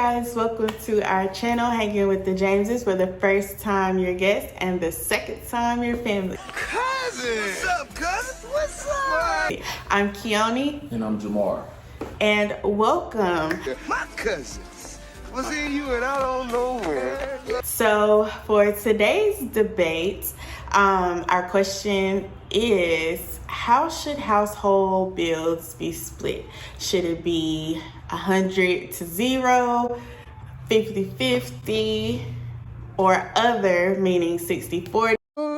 guys, welcome to our channel, Hanging with the Jameses, for the first time your guests and the second time your family. Cousin! What's up, cousin? What's up? I'm Keone. And I'm Jamar. And welcome. My cousins was in you and I don't know where. So for today's debate, our question is, how should household bills be split? Should it be 100-0, 50-50, or other, meaning 60-40?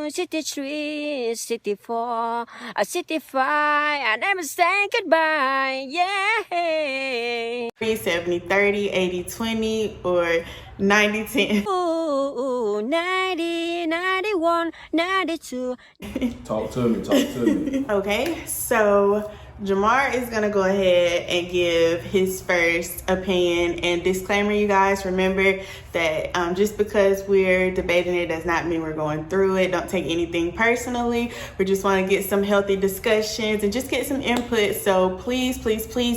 63, 64, 65, I never say goodbye, yeah. 70-30, 80-20, or 90-10? Ooh, 90, 91, 92. Talk to me. Okay, so Jamar is gonna go ahead and give his first opinion. And disclaimer, you guys, remember that just because we're debating it does not mean we're going through it. Don't take anything personally. We just want to get some healthy discussions and just get some input. So please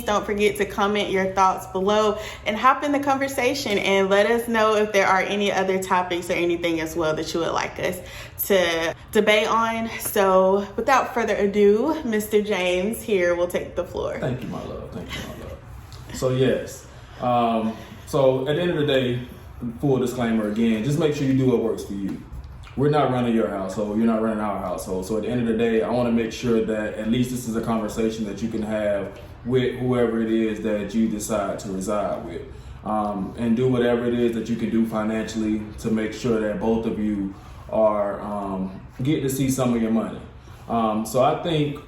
don't forget to comment your thoughts below and hop in the conversation and let us know if there are any other topics or anything as well that you would like us to debate on. So without further ado, Mr. James here will take the floor. Thank you, my love. So yes. So at the end of the day, full disclaimer again, just make sure you do what works for you. We're not running your household. You're not running our household. So at the end of the day, I want to make sure that at least this is a conversation that you can have with whoever it is that you decide to reside with. And do whatever it is that you can do financially to make sure that both of you are getting to see some of your money. So I think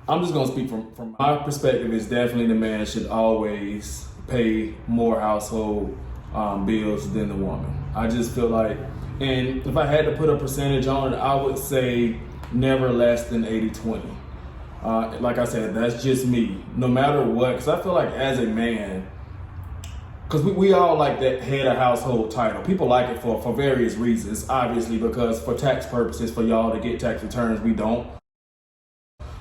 I'm just going to speak from my perspective. Is definitely the man should always pay more household bills than the woman. I just feel like, and if I had to put a percentage on it, I would say never less than 80-20. Like I said, that's just me. No matter what, because I feel like as a man, because we all like that head of household title. People like it for various reasons. Obviously, because for tax purposes, for y'all to get tax returns, we don't.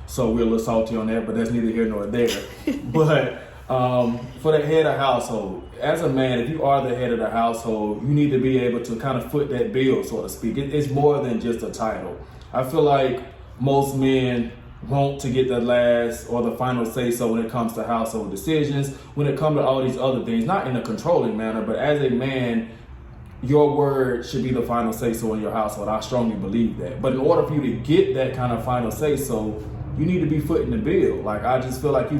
So we're a little salty on that, but that's neither here nor there. But for the head of household, as a man, if you are the head of the household, you need to be able to kind of foot that bill, so to speak. It's more than just a title. I feel like most men want to get the last or the final say so when it comes to household decisions, when it comes to all these other things, not in a controlling manner, but as a man, your word should be the final say so in your household. I strongly believe that. But in order for you to get that kind of final say so, you need to be footing the bill. Like, I just feel like you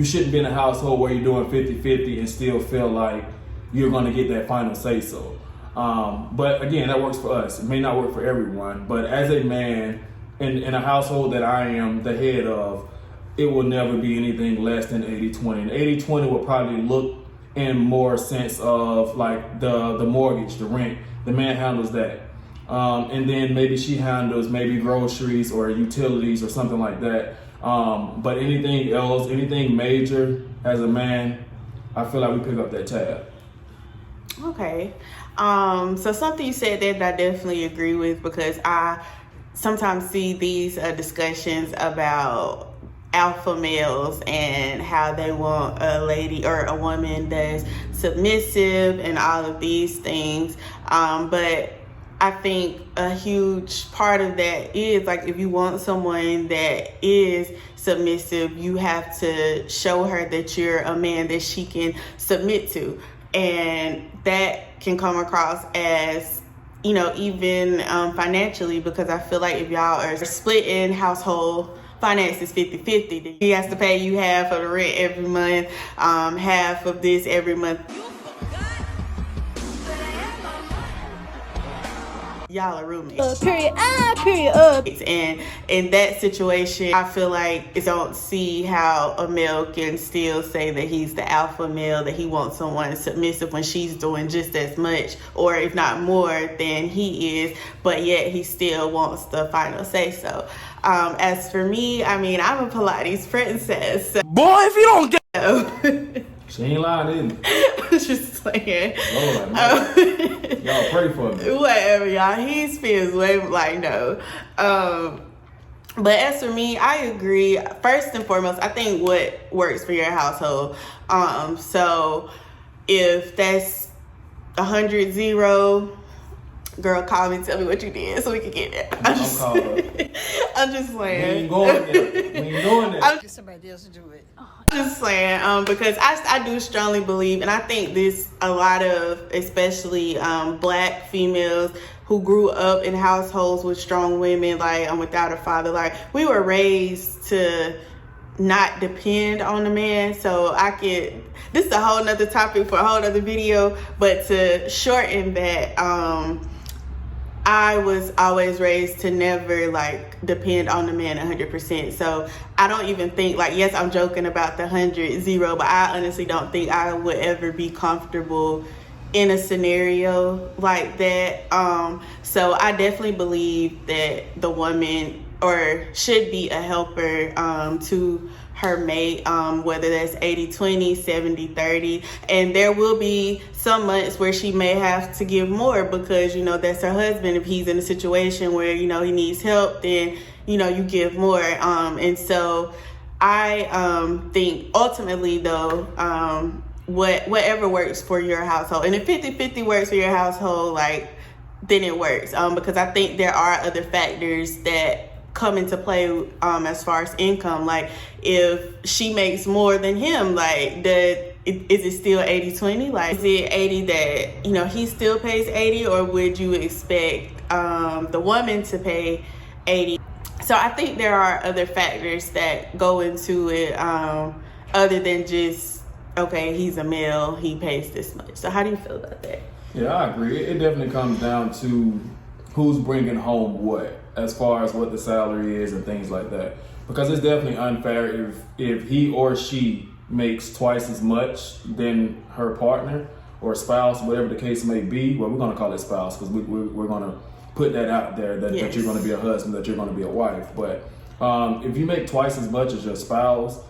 shouldn't be in a household where you're doing 50-50 and still feel like you're going to get that final say so. But again, that works for us. It may not work for everyone, but as a man, in a household that I am the head of, it will never be anything less than 80-20. And 80-20 will probably look in more sense of like the mortgage, the rent. The man handles that. And then maybe she handles maybe groceries or utilities or something like that. But anything else, anything major as a man, I feel like we pick up that tab. Okay. So something you said there that I definitely agree with, because I sometimes see these discussions about alpha males and how they want a lady or a woman that's submissive and all of these things. But I think a huge part of that is, like, if you want someone that is submissive, you have to show her that you're a man that she can submit to. And that can come across as, you know, even financially, because I feel like if y'all are splitting household finances 50-50, then he has to pay you half of the rent every month, half of this every month. Y'all are roommates. Period. And in that situation, I feel like I don't see how a male can still say that he's the alpha male, that he wants someone submissive when she's doing just as much, or if not more than he is, but yet he still wants the final say so. As for me, I mean, I'm a Pilates princess. So Boy, if you don't get She ain't lying, didn't just playing. Lord, y'all pray for me. Whatever, y'all. He feels way like no. But as for me, I agree. First and foremost, I think what works for your household. So if that's 100, 0, girl, call me, tell me what you did so we can get there. I'm just playing. We ain't going there. We ain't doing that. Get somebody else to do it. Just saying, because I do strongly believe, and I think this a lot of, especially black females who grew up in households with strong women, like without a father, like we were raised to not depend on a man. So this is a whole nother topic for a whole other video, but to shorten that, I was always raised to never like depend on the man 100%. So I don't even think, like, yes, I'm joking about the 100, 0, but I honestly don't think I would ever be comfortable in a scenario like that. So I definitely believe that the woman should be a helper to her mate, whether that's 80-20, 70-30, and there will be some months where she may have to give more because, that's her husband. If he's in a situation where, he needs help, then, you give more. And so I think ultimately, though, whatever works for your household, and if 50-50 works for your household, like, then it works. Because I think there are other factors that come into play as far as income. Like, if she makes more than him, like, is it still 80-20? Like, is it 80 that he still pays 80, or would you expect the woman to pay 80? So I think there are other factors that go into it other than just, okay, he's a male, he pays this much. So how do you feel about that? Yeah, I agree. It definitely comes down to who's bringing home what, as far as what the salary is and things like that. Because it's definitely unfair if he or she makes twice as much than her partner or spouse, whatever the case may be. Well, we're going to call it spouse because we're going to put that out there that, that you're going to be a husband, that you're going to be a wife. But if you make twice as much as your spouse,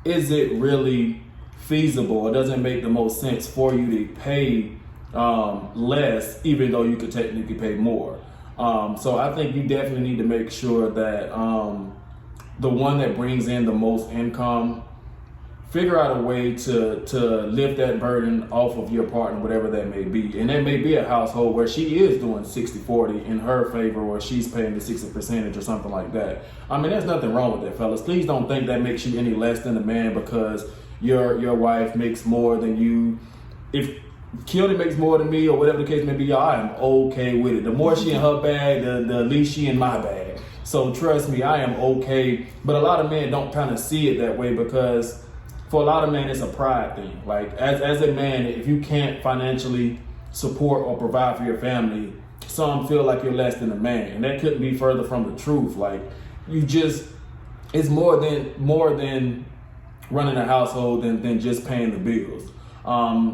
is it really feasible? It doesn't make the most sense for you to pay less, even though you could technically pay more. So I think you definitely need to make sure that the one that brings in the most income, figure out a way to lift that burden off of your partner, whatever that may be. And there may be a household where she is doing 60-40 in her favor, or she's paying the 60% or something like that. I mean, there's nothing wrong with that, fellas. Please don't think that makes you any less than a man because your wife makes more than you. If Keely makes more than me or whatever the case may be, I am okay with it. The more she in her bag, the least she in my bag. So trust me, I am okay. But a lot of men don't kind of see it that way because for a lot of men, it's a pride thing. Like as a man, if you can't financially support or provide for your family, some feel like you're less than a man. And that couldn't be further from the truth. Like it's more than running a household than just paying the bills.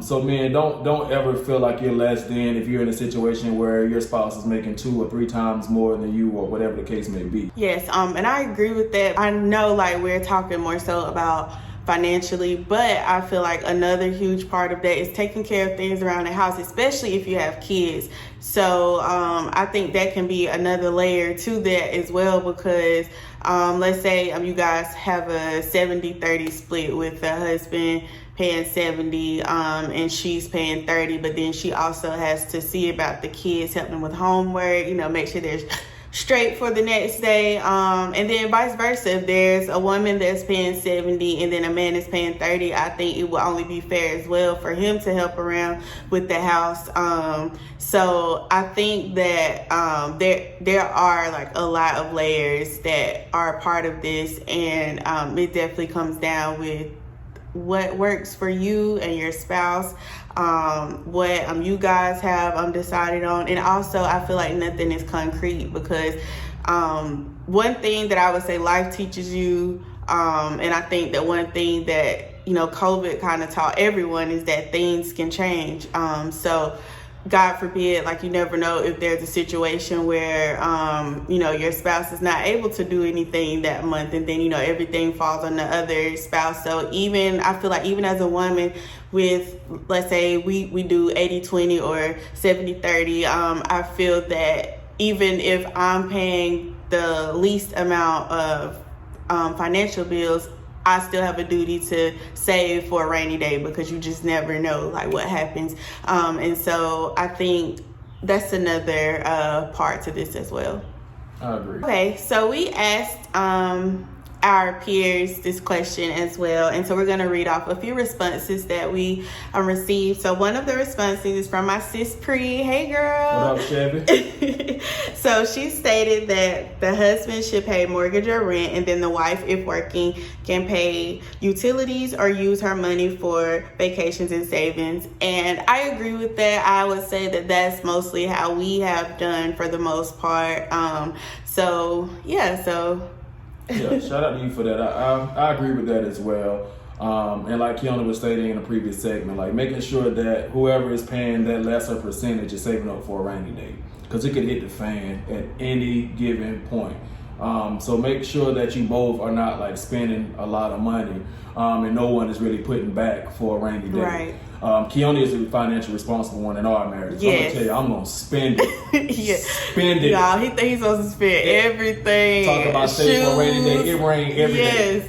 So men, don't ever feel like you're less than if you're in a situation where your spouse is making 2 or 3 times more than you or whatever the case may be. Yes, and I agree with that. I know like we're talking more so about financially, but I feel like another huge part of that is taking care of things around the house, especially if you have kids. So I think that can be another layer to that as well, because let's say you guys have a 70-30 split with the husband paying 70 and she's paying 30, but then she also has to see about the kids, help them with homework, make sure they're straight for the next day, and then vice versa. If there's a woman that's paying 70 and then a man is paying 30, I think it will only be fair as well for him to help around with the house. So I think that there are like a lot of layers that are part of this, and it definitely comes down with what works for you and your spouse, what you guys have decided on. And also I feel like nothing is concrete, because one thing that I would say life teaches you, and I think that one thing that COVID kind of taught everyone is that things can change. So God forbid, like you never know if there's a situation where, your spouse is not able to do anything that month, and then, everything falls on the other spouse. So I feel like even as a woman with, let's say we do 80-20 or 70-30, I feel that even if I'm paying the least amount of financial bills, I still have a duty to save for a rainy day, because you just never know like what happens. And so I think that's another part to this as well. I agree. Okay, so we asked our peers this question as well, and so we're going to read off a few responses that we received. So one of the responses is from my sis Pre. Hey girl. What up, Chevy? So she stated that the husband should pay mortgage or rent, and then the wife, if working, can pay utilities or use her money for vacations and savings. And I agree with that. I would say that that's mostly how we have done for the most part. Yeah, shout out to you for that. I agree with that as well. And like Kiana was stating in a previous segment, like making sure that whoever is paying that lesser percentage is saving up for a rainy day, because it could hit the fan at any given point. So make sure that you both are not like spending a lot of money, and no one is really putting back for a rainy day. Right. Keone is the financially responsible one in our marriage. So Yes. I'm gonna tell you, I'm gonna spend it. Yeah. Spend it. Y'all, he think he's supposed to spend everything. Talk about saving for a rainy day. It rain every day.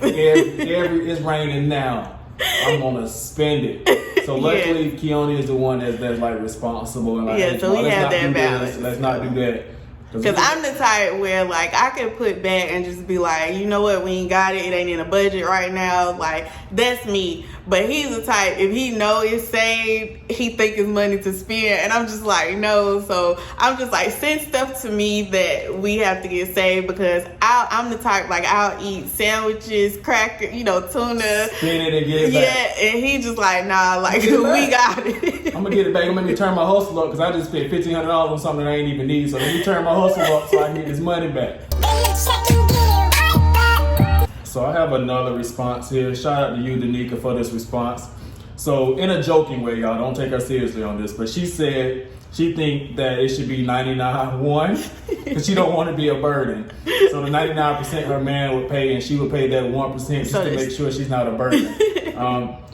Yes. It's raining now. I'm gonna spend it. So luckily, Keone is the one that's like responsible and like, Yeah, hey, so we let's have not that do balance. this, let's not do that. Because I'm the type where, like, I can put back and just be like, you know what, we ain't got it. It ain't in a budget right now. Like, that's me. But he's the type, if he know it's saved, he think it's money to spend. And I'm just like, no. So I'm just like, send stuff to me that we have to get saved, because I'm the type, like, I'll eat sandwiches, cracker, tuna. Spend it and get it back. Yeah, and he just like, nah, like, we got it. I'm gonna get it back. I'm gonna turn my hustle up, because I just spent $1,500 on something I ain't even need. So let me turn my hustle up so I can get this money back. So I have another response here. Shout out to you, Danica, for this response. So in a joking way, y'all, don't take her seriously on this, but she said she think that it should be 99-1 because she don't want to be a burden. So the 99% her man would pay, and she would pay that 1% just to make sure she's not a burden.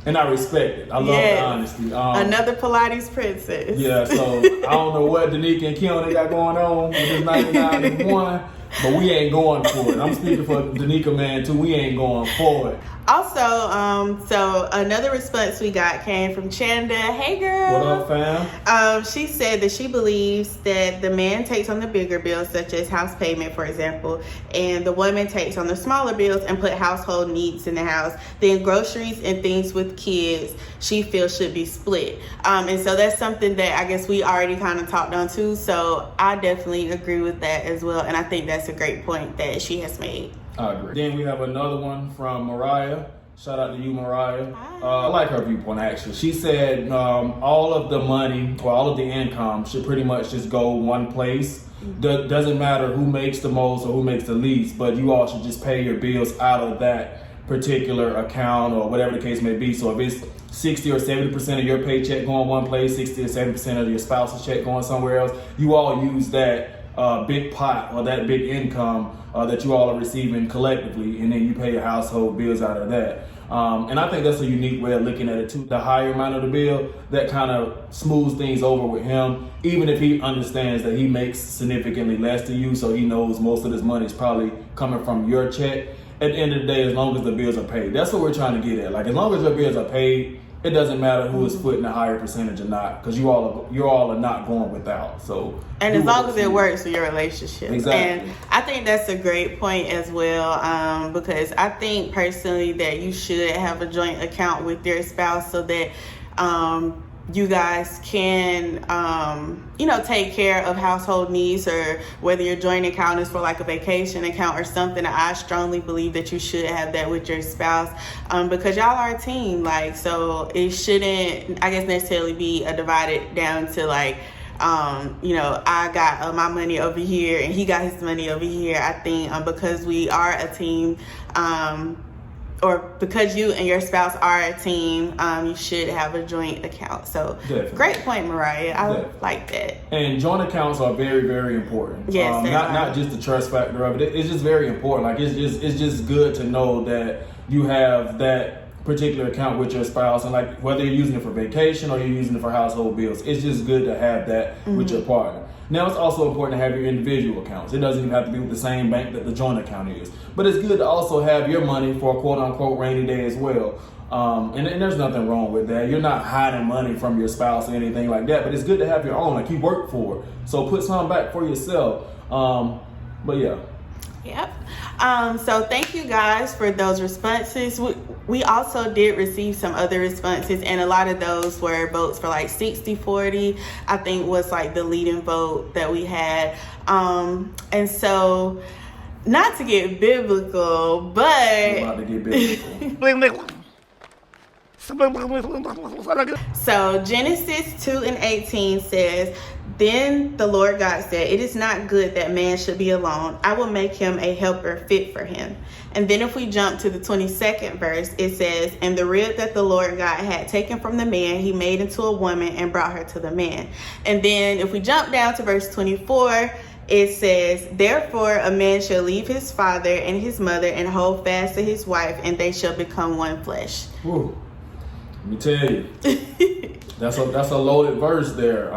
And I respect it. I love the honesty. Another Pilates princess. Yeah, so I don't know what Danica and Keone got going on with this 99-1, but we ain't going for it. I'm speaking for Danica, man, too. We ain't going for it. Also, so another response we got came from Chanda. Hey, girl. What up, fam? She said that she believes that the man takes on the bigger bills, such as house payment, for example, and the woman takes on the smaller bills and put household needs in the house. Then groceries and things with kids, she feels should be split. And so that's something that I guess we already kind of talked on too. So I definitely agree with that as well. And I think that's a great point that she has made. I agree. Then we have another one from Mariah. Shout out to you, Mariah. I like her viewpoint, actually. She said all of the money, or all of the income should pretty much just go one place. Doesn't matter who makes the most or who makes the least, but you all should just pay your bills out of that particular account or whatever the case may be. So if it's 60 or 70% of your paycheck going one place, 60 or 70% of your spouse's check going somewhere else, you all use that big pot or that big income that you all are receiving collectively, and then you pay your household bills out of that. And I think that's a unique way of looking at it too. The higher amount of the bill, that kind of smooths things over with him, even if he understands that he makes significantly less than you, so he knows most of this money is probably coming from your check. At the end of the day, as long as the bills are paid, that's what we're trying to get at. Like, as long as your bills are paid, it doesn't matter who is footing a higher percentage or not, because you all are not going without. So, and as long as it works for your relationship. Exactly. And I think that's a great point as well, because I think personally that you should have a joint account with your spouse so that you guys can take care of household needs, or whether your joint account is for like a vacation account or something. I strongly believe that you should have that with your spouse, because y'all are a team. Like, so it shouldn't, I guess, necessarily be a divided down to like, I got my money over here and he got his money over here. I think because we are a team, or because you and your spouse are a team, you should have a joint account. So, Definitely. Great point, Mariah. I Definitely. like that. And joint accounts are very, very important. Yes, they are. Not just the trust factor of it. It's just very important. Like, it's just good to know that you have that particular account with your spouse, and like whether you're using it for vacation or you're using it for household bills, it's just good to have that with your partner. Now, it's also important to have your individual accounts. It doesn't even have to be with the same bank that the joint account is. But it's good to also have your money for a quote-unquote rainy day as well. And there's nothing wrong with that. You're not hiding money from your spouse or anything like that, but it's good to have your own, like you work for it. So put some back for yourself. But yeah. Yep. So thank you guys for those responses. We also did receive some other responses, and a lot of those were votes for like 60-40, I think was like the leading vote that we had. And so, not to get biblical, but We're about to get biblical. So Genesis 2:18 says, "Then the Lord God said, it is not good that man should be alone. I will make him a helper fit for him." And then if we jump to the 22nd verse, it says, "And the rib that the Lord God had taken from the man, he made into a woman and brought her to the man." And then if we jump down to verse 24, it says, "Therefore a man shall leave his father and his mother and hold fast to his wife, and they shall become one flesh." Whew. Let me tell you, that's a loaded verse there.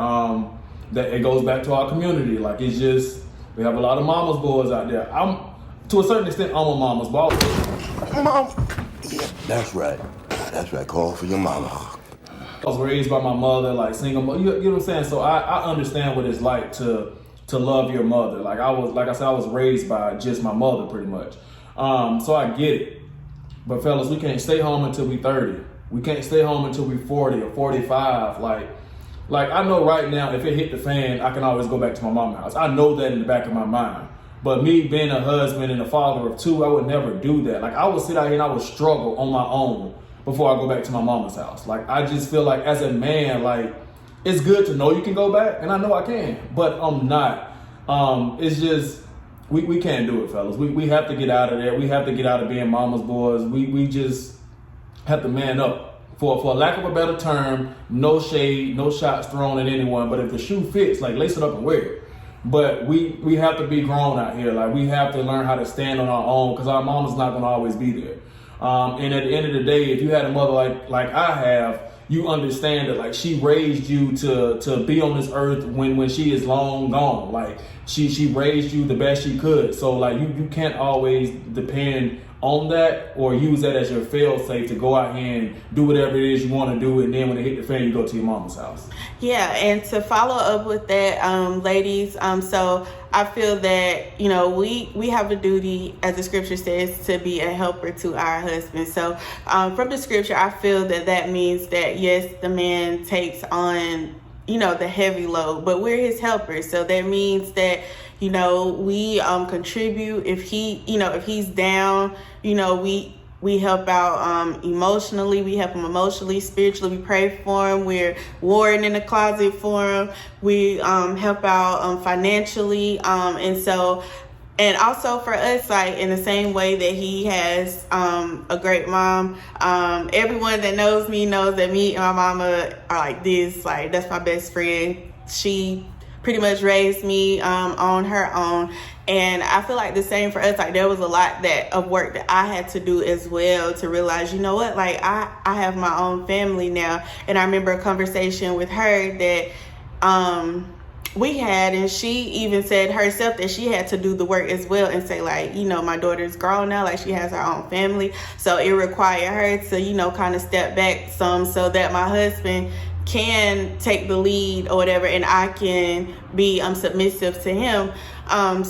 That it goes back to our community. Like, it's just, we have a lot of mama's boys out there. To a certain extent, I'm a mama's boy. Mom. Yeah, that's right. That's right. Call for your mama. I was raised by my mother, like single mother. You know what I'm saying? So I understand what it's like to love your mother. Like I was raised by just my mother pretty much. So I get it. But fellas, we can't stay home until we 30. We can't stay home until we 40 or 45. Like I know right now, if it hit the fan, I can always go back to my mama's house. I know that in the back of my mind. But me being a husband and a father of two, I would never do that. Like I would sit out here and I would struggle on my own before I go back to my mama's house. Like I just feel like as a man, like it's good to know you can go back, and I know I can, but I'm not. It's just we can't do it, fellas. We have to get out of there. We have to get out of being mama's boys. We just have to man up. For lack of a better term, no shade, no shots thrown at anyone. But if the shoe fits, like lace it up and wear it. But we have to be grown out here. Like we have to learn how to stand on our own, because our mama's not gonna always be there. And at the end of the day, if you had a mother like I have, you understand that like she raised you to be on this earth when she is long gone. Like she raised you the best she could. So like you can't always depend on that or use that as your fail-safe to go out here and do whatever it is you want to do, and then when it hit the fan, you go to your mama's house. Yeah, and to follow up with that, ladies, so I feel that, you know, we have a duty, as the scripture says, to be a helper to our husband. So from the scripture, I feel that means that, yes, the man takes on, you know, the heavy load, but we're his helpers. So that means that, you know, we contribute. If he's down, you know, we help out emotionally. We help him emotionally, spiritually. We pray for him. We're warring in the closet for him. We help out financially. And also for us, like in the same way that he has a great mom. Everyone that knows me knows that me and my mama are like this. Like that's my best friend. She pretty much raised me on her own. And I feel like the same for us. Like there was a lot of work that I had to do as well to realize, you know what, like I have my own family now. And I remember a conversation with her that we had, and she even said herself that she had to do the work as well and say like, you know, my daughter's grown now, like she has her own family. So it required her to, you know, kind of step back some so that my husband can take the lead or whatever, and I can be submissive to him. I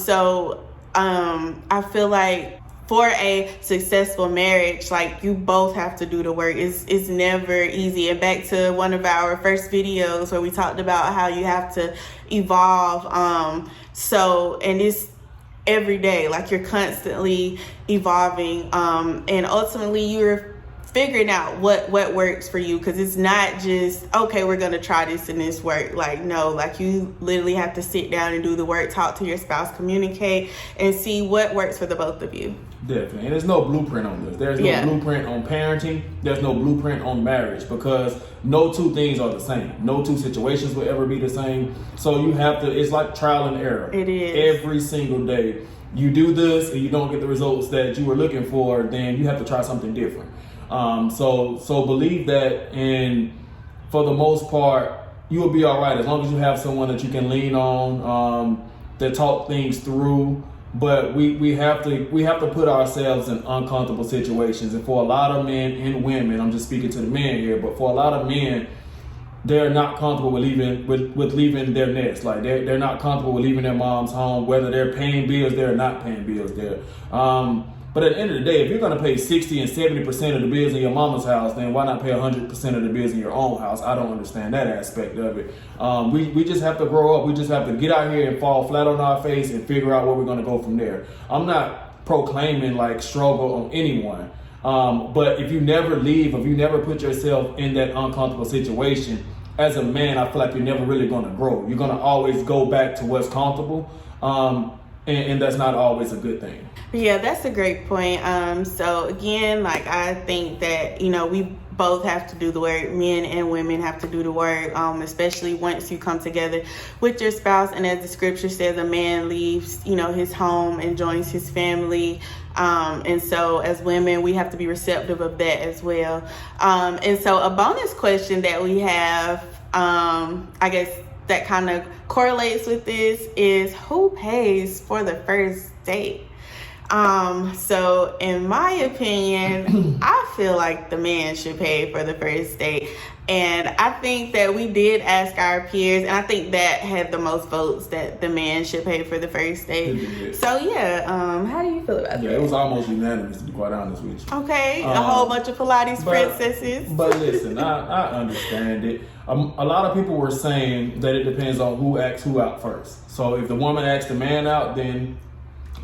feel like for a successful marriage, like you both have to do the work. It's never easy. And back to one of our first videos where we talked about how you have to evolve. And it's every day, like you're constantly evolving. And ultimately you're figuring out what works for you, because it's not just, okay, we're gonna try this and this work. Like no, like you literally have to sit down and do the work, talk to your spouse, communicate, and see what works for the both of you. Definitely. And there's no blueprint on this. There's no blueprint on parenting. There's no blueprint on marriage, because no two things are the same. No two situations will ever be the same. So you have to, it's like trial and error. It is. Every single day. You do this and you don't get the results that you were looking for, then you have to try something different. So believe that, and for the most part, you will be all right as long as you have someone that you can lean on, that talk things through. But we have to put ourselves in uncomfortable situations. And for a lot of men and women, I'm just speaking to the men here, but for a lot of men, they're not comfortable with leaving their nest. Like they're not comfortable with leaving their mom's home, whether they're paying bills there or not paying bills there. But at the end of the day, if you're going to pay 60 and 70% of the bills in your mama's house, then why not pay 100% of the bills in your own house? I don't understand that aspect of it. We just have to grow up. We just have to get out here and fall flat on our face and figure out where we're going to go from there. I'm not proclaiming like struggle on anyone. But if you never leave, if you never put yourself in that uncomfortable situation, as a man, I feel like you're never really going to grow. You're going to always go back to what's comfortable. And that's not always a good thing. Yeah, that's a great point. So again, like I think that, we both have to do the work. Men and women have to do the work, especially once you come together with your spouse. And as the scripture says, a man leaves, his home and joins his family. And so as women, we have to be receptive of that as well. And so a bonus question that we have, I guess that kind of correlates with this is, who pays for the first date? So in my opinion, I feel like the man should pay for the first date. And I think that we did ask our peers, and I think that had the most votes that the man should pay for the first date. So yeah, how do you feel about that? Yeah, it was almost unanimous, to be quite honest with you. Okay, a whole bunch of Pilates princesses. But listen, I understand it. A lot of people were saying that it depends on who asks who out first. So if the woman asks the man out, then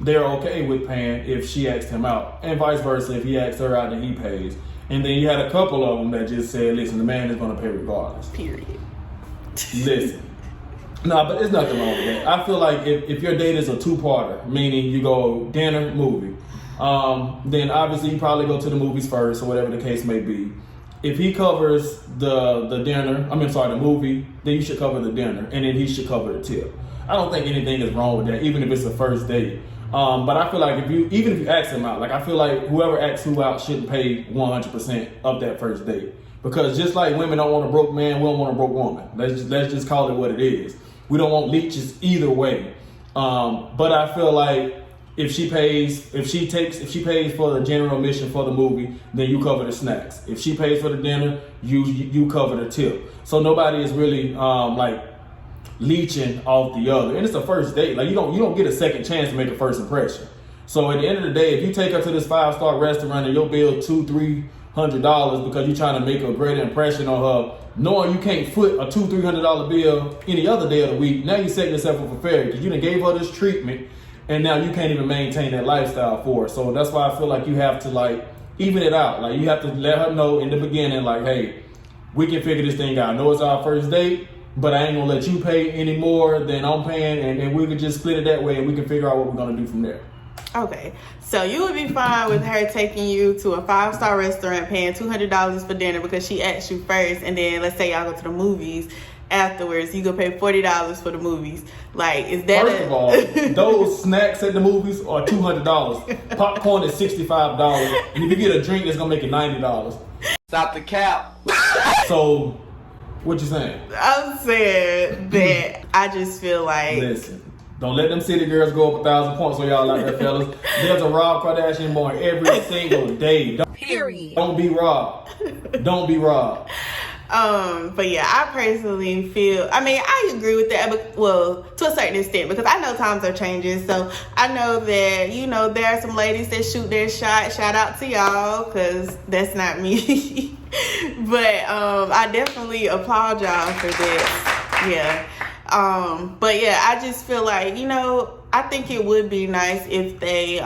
they're okay with paying if she asked him out, and vice versa. If he asks her out, then he pays. And then you had a couple of them that just said, listen, the man is going to pay regardless. Period. Listen. No, but there's nothing wrong with that. I feel like if your date is a two-parter, meaning you go dinner, movie, then obviously you probably go to the movies first or whatever the case may be. If he covers the movie, then you should cover the dinner, and then he should cover the tip. I don't think anything is wrong with that, even if it's the first date. But I feel like even if you ask him out, like I feel like whoever asks who out shouldn't pay 100% of that first date. Because just like women don't want a broke man, we don't want a broke woman. Let's just call it what it is. We don't want leeches either way. But I feel like if she pays for the general admission for the movie, then you cover the snacks. If she pays for the dinner, you cover the tip. So nobody is really leeching off the other. And it's a first date. Like you don't get a second chance to make a first impression. So at the end of the day, if you take her to this 5-star restaurant and you'll bill $200-$300 because you're trying to make a great impression on her, knowing you can't foot a $200-$300 bill any other day of the week, now you're setting yourself up for failure because you done gave her this treatment and now you can't even maintain that lifestyle for her. So that's why I feel like you have to even it out. Like you have to let her know in the beginning, like, hey, we can figure this thing out. I know it's our first date, but I ain't gonna let you pay any more than I'm paying, and we can just split it that way, and we can figure out what we're gonna do from there. Okay, so you would be fine with her taking you to a 5-star restaurant, paying $200 for dinner because she asked you first, and then let's say y'all go to the movies afterwards, you go pay $40 for the movies. Like, is that First of all, those snacks at the movies are $200. Popcorn is $65, and if you get a drink, it's gonna make it $90. Stop the cap. So, what you saying? I'm saying that I just feel like... Listen, don't let them city girls go up 1,000 points on y'all like that, fellas. There's a Rob Kardashian born every single day. Period. Don't be robbed. Don't be robbed. But yeah, I personally feel, I agree with that, but, well, to a certain extent, because I know times are changing. So I know that, there are some ladies that shoot their shot. Shout out to y'all, because that's not me. But I definitely applaud y'all for that. Yeah. But yeah, I just feel like, I think it would be nice if they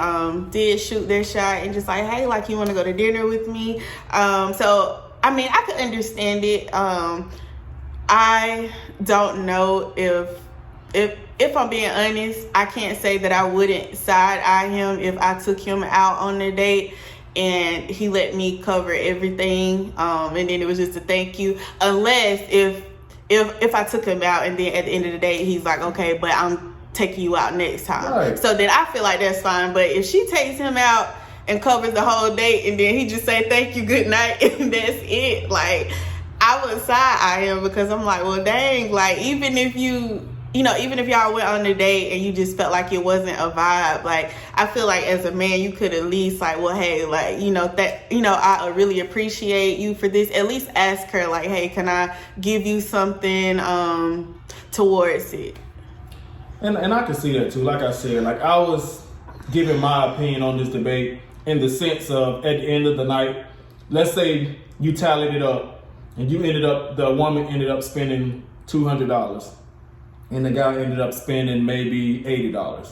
did shoot their shot and just like, hey, like, you want to go to dinner with me? I could understand it. I don't know if I'm being honest, I can't say that I wouldn't side eye him if I took him out on a date and he let me cover everything. And then it was just a thank you. Unless if I took him out and then at the end of the day, he's like, okay, but I'm taking you out next time. Right. So then I feel like that's fine. But if she takes him out and covers the whole date and then he just say thank you, good night, and that's it, like, I would side eye him because I'm like, well, dang, like even if even if y'all went on a date and you just felt like it wasn't a vibe, like I feel like as a man you could at least like, well, hey, like I really appreciate you for this. At least ask her like, hey, can I give you something towards it? And I can see that too. Like I said, like I was giving my opinion on this debate in the sense of at the end of the night, let's say you tallied it up and the woman ended up spending $200 and the guy ended up spending maybe $80.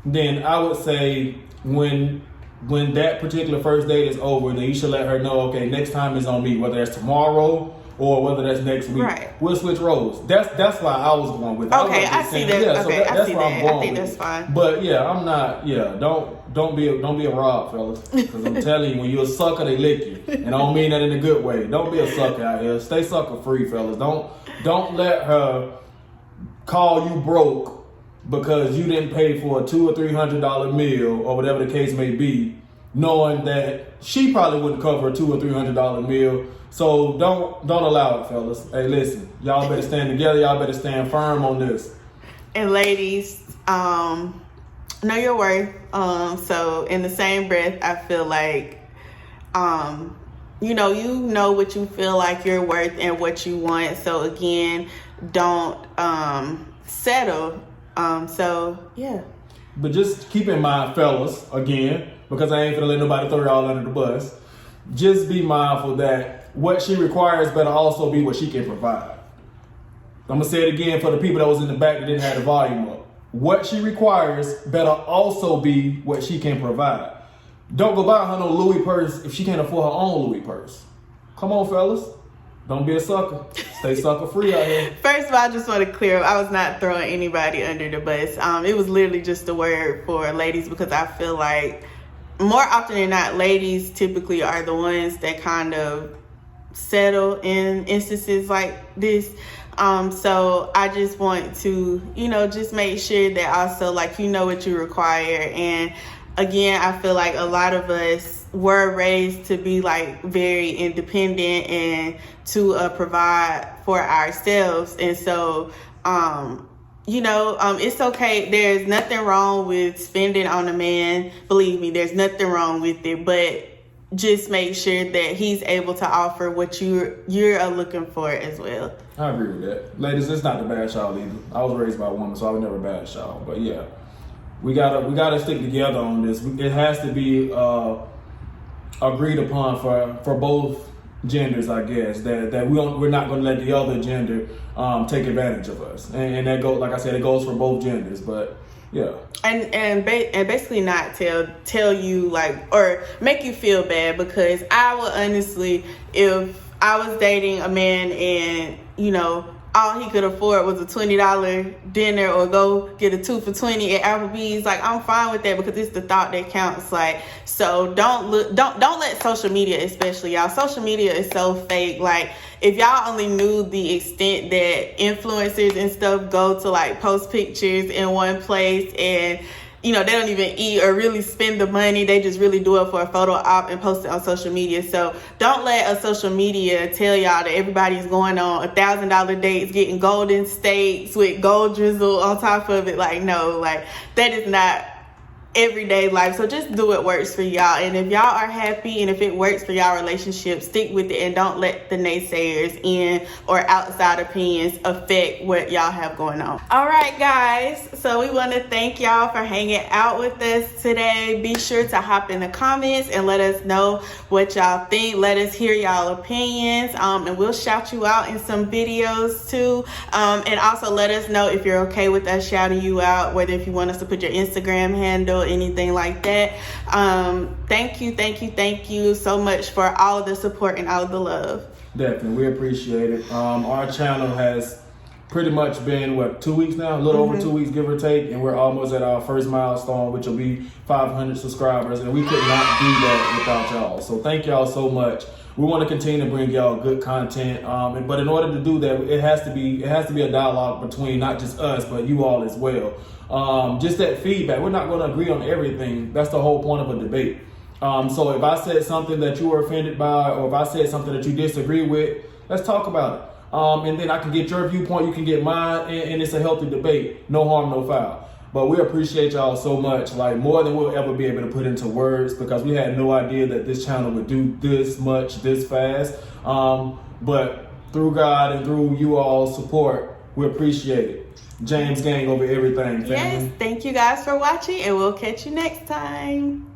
Then I would say when that particular first date is over, then you should let her know, okay, next time is on me, whether that's tomorrow or whether that's next week. Right. We'll switch roles. That's why I was going with it. Okay, I see that. Yeah, okay, so that's where I'm going. I think that's fine. But yeah, I'm not. Yeah, don't be a Rob, fellas. Because I'm telling you, when you're a sucker, they lick you, and I don't mean that in a good way. Don't be a sucker out here. Stay sucker free, fellas. Don't let her call you broke because you didn't pay for a $200 or $300 meal or whatever the case may be, knowing that she probably wouldn't cover a $200 or $300 meal. So don't allow it, fellas. Hey, listen, y'all better stand together. Y'all better stand firm on this. And ladies, know your worth. So in the same breath, I feel like, you know what you feel like you're worth and what you want. So again, don't settle. So yeah. But just keep in mind, fellas, again, because I ain't gonna let nobody throw y'all under the bus. Just be mindful that what she requires better also be what she can provide. I'm gonna say it again for the people that was in the back that didn't have the volume up. What she requires better also be what she can provide. Don't go buy her no Louis purse if she can't afford her own Louis purse. Come on, fellas. Don't be a sucker. Stay sucker free out here. First of all, I just want to clear up, I was not throwing anybody under the bus. It was literally just a word for ladies because I feel like more often than not, ladies typically are the ones that kind of settle in instances like this. So I just want to, just make sure that also like, what you require. And again, I feel like a lot of us were raised to be like very independent and to provide for ourselves. And so, it's okay. There's nothing wrong with spending on a man. Believe me, there's nothing wrong with it. But just make sure that he's able to offer what you're looking for as well. I agree with that. Ladies, it's not to bash y'all either. I was raised by a woman, so I would never bash y'all. But yeah, we gotta stick together on this. It has to be agreed upon for both genders, I guess. That we're not gonna let the other gender take advantage of us. And that goes, like I said, it goes for both genders. But yeah. And basically not tell you like or make you feel bad, because I would honestly, if I was dating a man and all he could afford was a $20 dinner or go get a 2 for $20 at Applebee's, like I'm fine with that because it's the thought that counts. Like, so don't let social media, especially y'all, social media is so fake. Like if y'all only knew the extent that influencers and stuff go to like post pictures in one place and they don't even eat or really spend the money. They just really do it for a photo op and post it on social media. So don't let a social media tell y'all that everybody's going on $1,000 dates, getting golden steaks with gold drizzle on top of it. Like, no, like that is not everyday life. So just do what works for y'all. And if y'all are happy and if it works for y'all relationship, stick with it and don't let the naysayers in or outside opinions affect what y'all have going on. All right, guys. So we want to thank y'all for hanging out with us today. Be sure to hop in the comments and let us know what y'all think. Let us hear y'all opinions. And we'll shout you out in some videos too. And also let us know if you're okay with us shouting you out, whether if you want us to put your Instagram handle, anything like that. Thank you so much for all of the support and all of the love. Definitely, we appreciate it. Our channel has pretty much been 2 weeks now, a little over 2 weeks, give or take, and we're almost at our first milestone, which will be 500 subscribers, and we could not do that without y'all. So thank y'all so much. We want to continue to bring y'all good content, but in order to do that, it has to be a dialogue between not just us but you all as well. Just that feedback. We're not going to agree on everything. That's the whole point of a debate. So if I said something that you were offended by, or if I said something that you disagree with, Let's talk about it. And then I can get your viewpoint, you can get mine, and it's a healthy debate. No harm, no foul. But we appreciate y'all so much, like more than we'll ever be able to put into words, because we had no idea that this channel would do this much, this fast. But through God and through you all's support, we appreciate it. James Gang over everything, family. Yes, thank you guys for watching, and we'll catch you next time.